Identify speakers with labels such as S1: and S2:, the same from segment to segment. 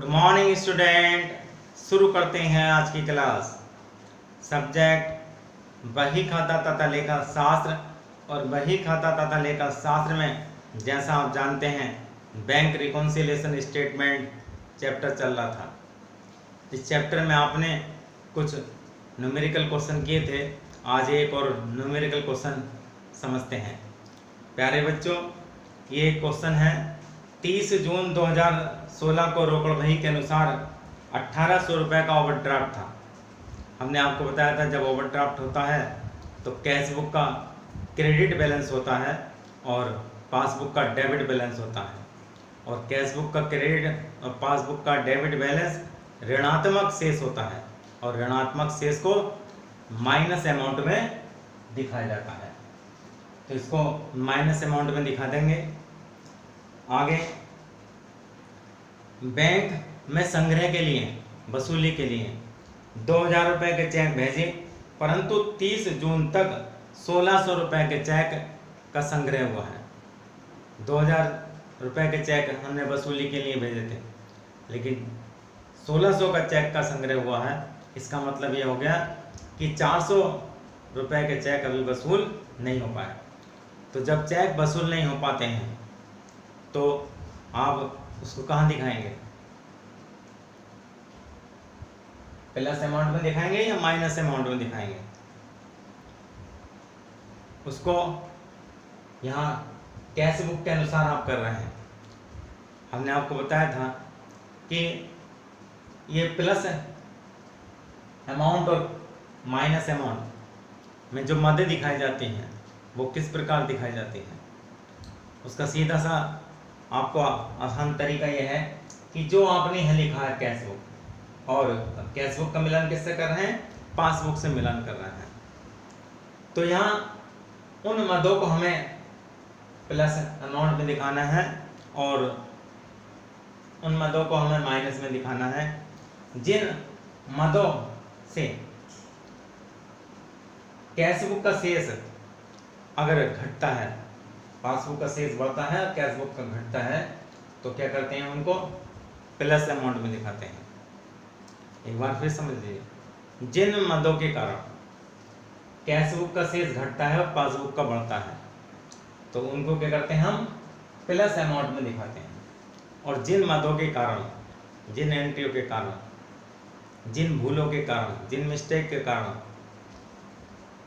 S1: Morning student, शुरू करते हैं आज की क्लास। सब्जेक्ट बही खाता तथा लेखा शास्त्र। और बही खाता तथा लेखा शास्त्र में जैसा आप जानते हैं बैंक रिकॉन्सिलिएशन स्टेटमेंट चैप्टर चल रहा था। इस चैप्टर में आपने कुछ न्यूमेरिकल क्वेश्चन किए थे। आज एक और न्यूमेरिकल क्वेश्चन समझते हैं। प्यारे बच्चों, ये क्वेश्चन है 30 जून 2016 को रोकड़ बही के अनुसार 1800 रुपये का ओवरड्राफ्ट था। हमने आपको बताया था जब ओवरड्राफ्ट होता है तो कैश बुक का क्रेडिट बैलेंस होता है और पासबुक का डेबिट बैलेंस होता है। और कैश बुक का क्रेडिट और पासबुक का डेबिट बैलेंस ऋणात्मक शेष होता है और ऋणात्मक शेष को माइनस अमाउंट में दिखाया जाता है। तो इसको माइनस अमाउंट में दिखा देंगे। आगे, बैंक में संग्रह के लिए वसूली के लिए 2000 रुपये के चेक भेजे, परंतु 30 जून तक 1600 रुपये के चेक का संग्रह हुआ है। 2000 रुपये के चेक हमने वसूली के लिए भेजे थे, लेकिन 1600 का चेक का संग्रह हुआ है। इसका मतलब ये हो गया कि 400 रुपये के चेक अभी वसूल नहीं हो पाए। तो जब चेक वसूल नहीं हो पाते हैं तो आप उसको कहाँ दिखाएंगे? प्लस अमाउंट में दिखाएंगे या माइनस अमाउंट में दिखाएंगे? उसको यहाँ कैश बुक के अनुसार आप कर रहे हैं। हमने आपको बताया था कि ये प्लस अमाउंट और माइनस अमाउंट में जो मदें दिखाई जाती हैं वो किस प्रकार दिखाई जाती हैं। उसका सीधा सा आपको आसान तरीका यह है कि जो आपने यहाँ लिखा है कैश बुक, और कैश बुक का मिलान किससे कर रहे हैं? पासबुक से मिलान कर रहे हैं। तो यहाँ उन मदों को हमें प्लस अमाउंट में दिखाना है और उन मदों को हमें माइनस में दिखाना है। जिन मदों से कैश बुक का शेष अगर घटता है, पासबुक का शेष बढ़ता है और कैश बुक का घटता है, तो क्या करते हैं? उनको प्लस अमाउंट में दिखाते हैं। एक बार फिर समझ लीजिए, जिन मदों के कारण कैश बुक का शेष घटता है और पासबुक का बढ़ता है तो उनको क्या करते हैं? हम प्लस अमाउंट में दिखाते हैं। और जिन मदों के कारण, जिन एंट्रियों के कारण, जिन भूलों के कारण, जिन मिस्टेक के कारण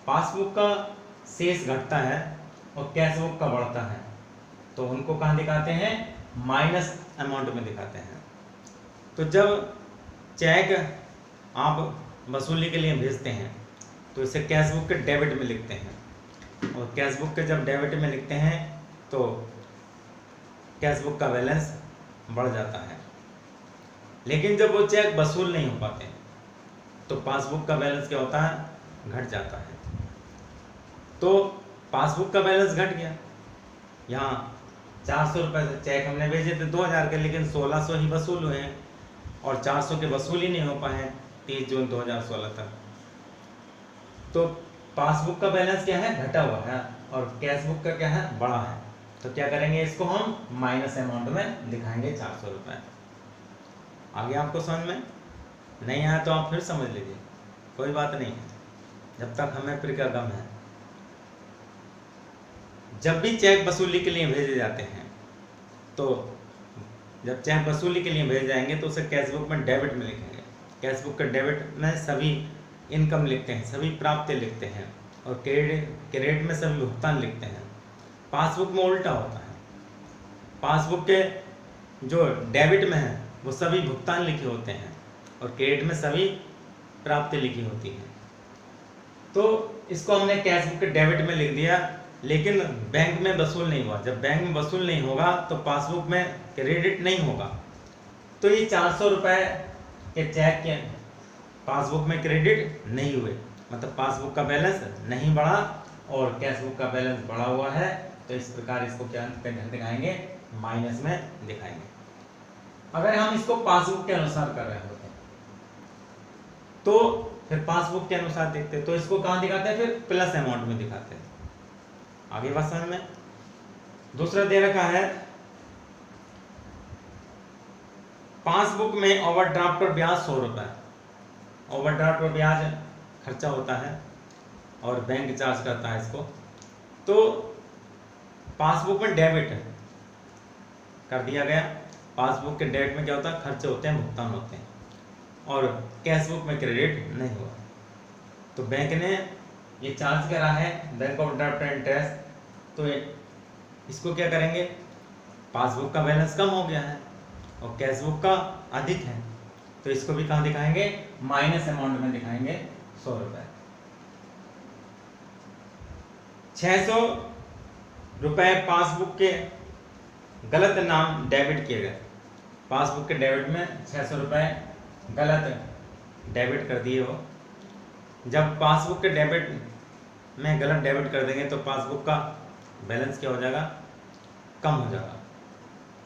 S1: पासबुक का शेष घटता है और कैश बुक का बढ़ता है तो उनको कहाँ दिखाते हैं? माइनस अमाउंट में दिखाते हैं। तो जब चेक आप वसूली के लिए भेजते हैं तो इसे कैश बुक के डेबिट में लिखते हैं, और कैश बुक के जब डेबिट में लिखते हैं तो कैश बुक का बैलेंस बढ़ जाता है। लेकिन जब वो चेक वसूल नहीं हो पाते तो पासबुक का बैलेंस क्या होता है? घट जाता है। तो पासबुक का बैलेंस घट गया। यहाँ 400 रुपये से चेक हमने भेजे थे 2000 के, लेकिन 1600 ही वसूल हुए हैं और 400 के वसूल ही नहीं हो पाए 30 जून 2016 तक। तो पासबुक का बैलेंस क्या है? घटा हुआ है और कैश बुक का क्या है? बढ़ा है। तो क्या करेंगे? इसको हम माइनस अमाउंट में दिखाएंगे 400 रुपये। आगे आपको समझ में नहीं आया तो आप फिर समझ लीजिए, कोई बात नहीं है, जब तक हमें प्रिकर्गम है। जब भी चेक वसूली के लिए भेजे जाते हैं तो जब चेक वसूली के लिए भेजे जाएंगे तो उसे कैश बुक में डेबिट में लिखेंगे। कैश बुक के डेबिट में सभी इनकम लिखते हैं, सभी प्राप्ति लिखते हैं, और क्रेडिट में सभी भुगतान लिखते हैं। पासबुक में उल्टा होता है। पासबुक के जो डेबिट में है वो सभी भुगतान लिखे होते हैं और क्रेडिट में सभी प्राप्ति लिखी होती है। तो इसको हमने कैश बुक के डेबिट में लिख दिया, लेकिन बैंक में वसूल नहीं हुआ। जब बैंक में वसूल नहीं होगा तो पासबुक में क्रेडिट नहीं होगा। तो ये 400 रुपये के चेक के पासबुक में क्रेडिट नहीं हुए, मतलब पासबुक का बैलेंस नहीं बढ़ा और कैश बुक का बैलेंस बढ़ा हुआ है। तो इस प्रकार इसको क्या दिखाएंगे? माइनस में दिखाएंगे। अगर हम इसको पासबुक के अनुसार कर रहे होते हैं तो फिर पासबुक के अनुसार देखते, तो इसको कहाँ दिखाते हैं? फिर प्लस अमाउंट में दिखाते हैं। आगे बात समझ में? दूसरा दे रखा है पासबुक में ओवरड्राफ्ट पर ब्याज 100 रुपये, ओवरड्राफ्ट पर ब्याज खर्चा होता है और बैंक चार्ज करता है इसको। तो पासबुक में डेबिट कर दिया गया, पासबुक के डेबिट में क्या होता है, खर्चे होते हैं, भुगतान होते हैं, और कैशबुक में क्रेडिट नहीं हुआ। तो बैंक ने ये चार्ज करा है, बैंक ओवरड्राफ्ट एंड इंटरेस्ट, तो इसको क्या करेंगे, पासबुक का बैलेंस कम हो गया है और कैशबुक का अधिक है, तो इसको भी कहाँ दिखाएंगे, माइनस अमाउंट में दिखाएंगे 100 रुपये। 600 रुपये पासबुक के गलत नाम डेबिट किए गए, पासबुक के डेबिट में 600 रुपये गलत डेबिट कर दिए हो। जब पासबुक के डेबिट में गलत डेबिट कर देंगे तो पासबुक का बैलेंस क्या हो जाएगा, कम हो जाएगा,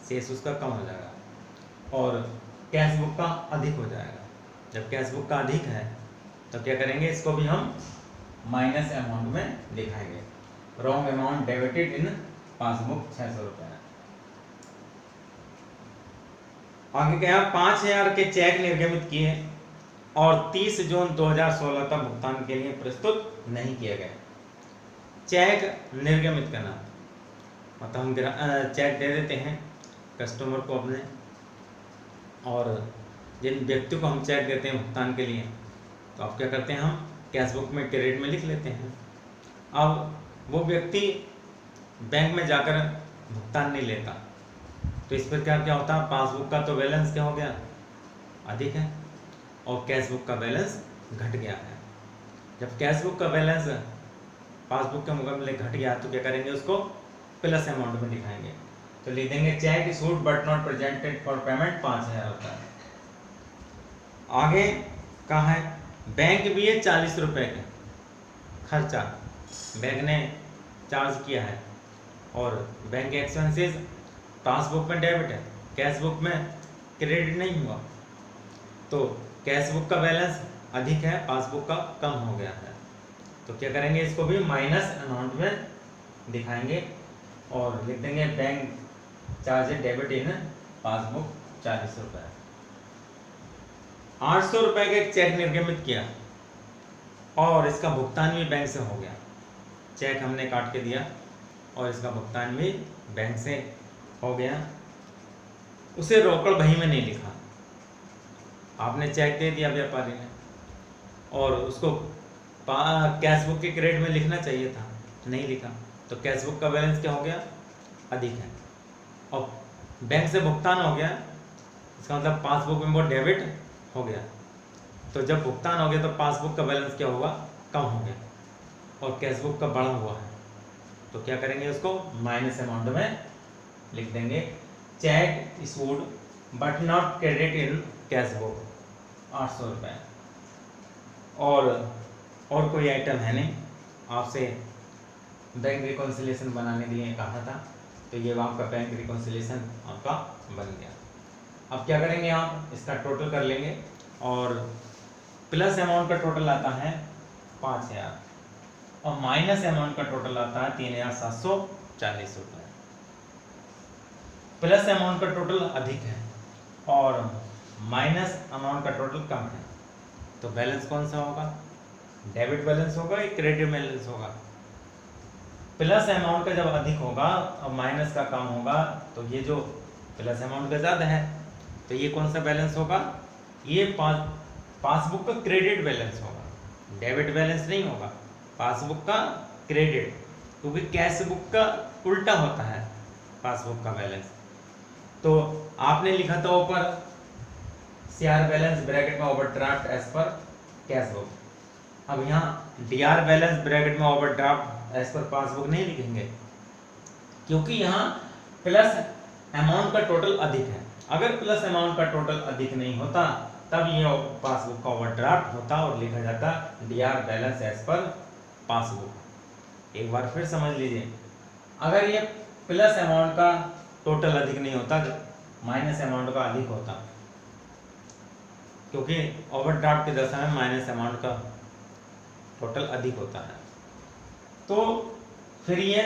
S1: शेष उसका कम हो जाएगा और कैशबुक का अधिक हो जाएगा। जब कैशबुक का अधिक है तो क्या करेंगे, इसको भी हम माइनस अमाउंट में दिखाएंगे, wrong amount debited in passbook 600 रुपये। आगे क्या, 5000 के चेक निर्गमित किए और 30 जून 2016 तक भुगतान के लिए प्रस्तुत नहीं किए गए। चेक निर्गमित करना मतलब हम चेक दे देते हैं कस्टमर को अपने, और जिन व्यक्ति को हम चेक देते हैं भुगतान के लिए, तो आप क्या करते हैं, हम कैशबुक में क्रेडिट में लिख लेते हैं। अब वो व्यक्ति बैंक में जाकर भुगतान नहीं लेता, तो इस पर क्या क्या होता है, पासबुक का तो बैलेंस क्या हो गया, अधिक है, और कैशबुक का बैलेंस घट गया है। जब कैशबुक का बैलेंस पासबुक के मुकाबले घट गया तो क्या करेंगे, उसको प्लस अमाउंट में दिखाएंगे। तो लिख देंगे check issued but not presented for payment 5000 होता है। आगे कहाँ है, बैंक भी है 40 रुपये का खर्चा बैंक ने चार्ज किया है, और बैंक एक्सपेंसेस पासबुक में डेबिट है, कैशबुक में क्रेडिट नहीं हुआ, तो कैशबुक का बैलेंस अधिक है, पासबुक का कम हो गया है। तो क्या करेंगे, इसको भी माइनस अमाउंट में दिखाएंगे और लिख देंगे bank charge debit in passbook 40 रुपये। 800 रुपये का एक चेक निर्गमित किया और इसका भुगतान भी बैंक से हो गया, चेक हमने काट के दिया और इसका भुगतान भी बैंक से हो गया। उसे रोकड़ बही में नहीं लिखा, आपने चेक दे दिया व्यापारी ने और उसको कैशबुक के क्रेडिट में लिखना चाहिए था, नहीं लिखा, तो कैशबुक का बैलेंस क्या हो गया, अधिक है, और बैंक से भुगतान हो गया, इसका मतलब पासबुक में वो डेबिट हो गया। तो जब भुगतान हो गया तो पासबुक का बैलेंस क्या होगा, कम हो गया, और कैशबुक का बढ़ा हुआ है, तो क्या करेंगे, उसको माइनस अमाउंट में लिख देंगे। Check issued but not credit in cashbook 800 रुपये। और कोई आइटम है नहीं, आपसे बैंक रिकॉन्सिलिएशन बनाने दिए कहा था, तो ये आपका बैंक रिकॉन्सिलिएशन आपका बन गया। अब क्या करेंगे, आप इसका टोटल कर लेंगे और प्लस अमाउंट का टोटल आता है 5000 और माइनस अमाउंट का टोटल आता है 3740 रुपये। प्लस अमाउंट का टोटल अधिक है और माइनस अमाउंट का टोटल कम है, तो बैलेंस कौन सा होगा, डेबिट बैलेंस होगा या क्रेडिट बैलेंस होगा। प्लस अमाउंट का जब अधिक होगा और माइनस का कम होगा, तो ये जो प्लस अमाउंट का ज़्यादा है, तो ये कौन सा बैलेंस होगा, ये पासबुक का क्रेडिट बैलेंस होगा, डेबिट बैलेंस नहीं होगा, पासबुक का क्रेडिट, क्योंकि कैशबुक का उल्टा होता है पासबुक का बैलेंस। तो आपने लिखा था ऊपर CR बैलेंस ब्रैकेट में ओवरड्राफ्ट एज पर कैशबुक, अब यहाँ DR बैलेंस ब्रैकेट में ओवरड्राफ्ट एज पर पासबुक नहीं लिखेंगे, क्योंकि यहाँ प्लस अमाउंट का टोटल अधिक है। अगर प्लस अमाउंट का टोटल अधिक नहीं होता तब ये पासबुक का ओवरड्राफ्ट होता और लिखा जाता DR balance as per passbook. एक बार फिर समझ लीजिए, अगर ये प्लस अमाउंट का टोटल अधिक नहीं होता, माइनस अमाउंट का अधिक होता, क्योंकि ओवरड्राफ्ट की दशा में माइनस अमाउंट का टोटल अधिक होता है, तो फिर ये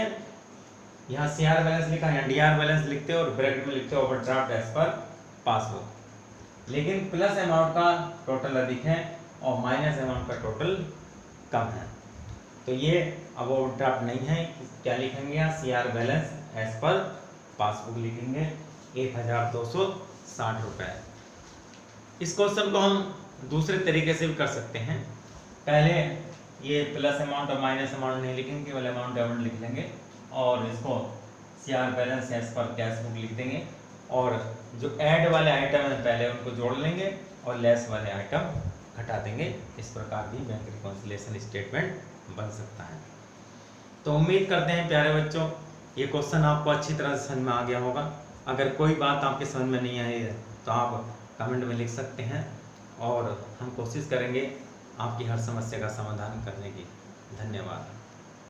S1: यहाँ CR बैलेंस लिखा, यहाँ DR बैलेंस लिखते और ब्रैकेट में लिखते ओवरड्राफ्ट एज पर पासबुक। लेकिन प्लस अमाउंट का टोटल अधिक है और माइनस अमाउंट का टोटल कम है। तो ये अब ओवरड्राफ्ट नहीं है, क्या लिखेंगे यहाँ, CR balance as per passbook लिखेंगे 1260 रुपये। इस क्वेश्चन को हम दूसरे तरीके से भी कर सकते हैं। पहले ये प्लस अमाउंट और माइनस अमाउंट नहीं लिखेंगे, केवल अमाउंट लिख लेंगे और इसको CR balance as per cash book लिख देंगे और जो ऐड वाले आइटम है पहले उनको जोड़ लेंगे और लेस वाले आइटम घटा देंगे। इस प्रकार भी बैंक रिकॉन्सिलिएशन स्टेटमेंट बन सकता है। तो उम्मीद करते हैं प्यारे बच्चों ये क्वेश्चन आपको अच्छी तरह से समझ में आ गया होगा। अगर कोई बात आपके समझ में नहीं आई है तो आप कमेंट में लिख सकते हैं और हम कोशिश करेंगे आपकी हर समस्या का समाधान करने की। धन्यवाद।